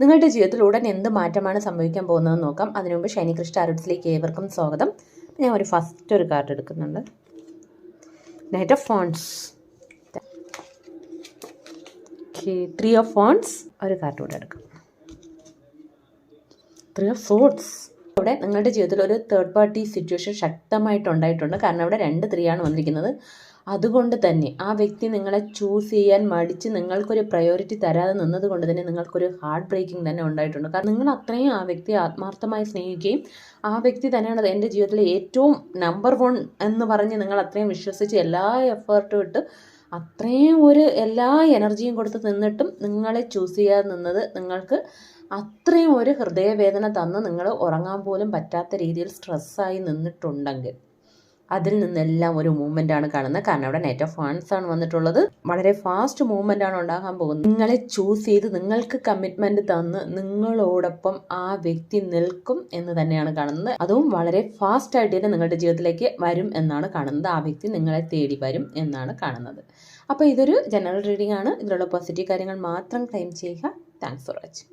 നിങ്ങളുടെ ജീവിതത്തിൽ ഉടൻ എന്ത് മാറ്റമാണ് സംഭവിക്കാൻ പോകുന്നതെന്ന് നോക്കാം. അതിനു മുമ്പ് ഷൈനി കൃഷ്ണ ടാരോട്സിലേക്ക് ഏവർക്കും സ്വാഗതം. ഞാൻ ഫസ്റ്റ് ഒരു കാർഡ് എടുക്കുന്നുണ്ട്. Knight of phones, 3 of phones, ഒരു കാർഡ് കൂടെ എടുക്കാം. 3 ഓഫ് സോർഡ്സ്. ഇവിടെ നിങ്ങളുടെ ജീവിതത്തിൽ ഒരു തേർഡ് പാർട്ടി സിറ്റുവേഷൻ ശക്തമായിട്ടുണ്ടായിട്ടുണ്ട്. കാരണം ഇവിടെ 2 3 ആണ് വന്നിരിക്കുന്നത്. അതുകൊണ്ട് തന്നെ ആ വ്യക്തി നിങ്ങളെ ചൂസ് ചെയ്യാൻ മടിച്ച് നിങ്ങൾക്കൊരു പ്രയോറിറ്റി തരാതെ നിന്നത് കൊണ്ട് തന്നെ നിങ്ങൾക്കൊരു ഹാർട്ട് ബ്രേക്കിംഗ് തന്നെ ഉണ്ടായിട്ടുണ്ട്. കാരണം നിങ്ങൾ അത്രയും ആ വ്യക്തിയെ ആത്മാർത്ഥമായി സ്നേഹിക്കുകയും ആ വ്യക്തി തന്നെയാണ് എൻ്റെ ജീവിതത്തിലെ ഏറ്റവും നമ്പർ 1 എന്ന് പറഞ്ഞ് നിങ്ങൾ അത്രയും വിശ്വസിച്ച് എല്ലാ എഫേർട്ടും ഇട്ട് അത്രയും എല്ലാ എനർജിയും കൊടുത്ത് നിന്നിട്ടും നിങ്ങളെ ചൂസ് ചെയ്യാതെ നിന്നത് നിങ്ങൾക്ക് അത്രയും ഒരു ഹൃദയവേദന തന്ന് നിങ്ങൾ ഉറങ്ങാൻ പോലും പറ്റാത്ത രീതിയിൽ സ്ട്രെസ്സായി നിന്നിട്ടുണ്ടെങ്കിൽ അതിൽ നിന്നെല്ലാം ഒരു മൂവ്മെൻ്റാണ് കാണുന്നത്. കാരണം അവിടെ നൈറ്റ് ഓഫ് വാൻസ് ആണ് വന്നിട്ടുള്ളത്. വളരെ ഫാസ്റ്റ് മൂവ്മെൻ്റ് ആണ് ഉണ്ടാകാൻ പോകുന്നത്. നിങ്ങളെ ചൂസ് ചെയ്ത് നിങ്ങൾക്ക് കമ്മിറ്റ്മെൻറ്റ് തന്ന് നിങ്ങളോടൊപ്പം ആ വ്യക്തി നിൽക്കും എന്ന് തന്നെയാണ് കാണുന്നത്. അതും വളരെ ഫാസ്റ്റ് ആയിട്ട് തന്നെ നിങ്ങളുടെ ജീവിതത്തിലേക്ക് വരും എന്നാണ് കാണുന്നത്. ആ വ്യക്തി നിങ്ങളെ തേടി വരും എന്നാണ് കാണുന്നത്. അപ്പോൾ ഇതൊരു ജനറൽ റീഡിംഗ് ആണ്. ഇതിലുള്ള പോസിറ്റീവ് കാര്യങ്ങൾ മാത്രം ക്ലെയിം ചെയ്യുക. Thanks for watching.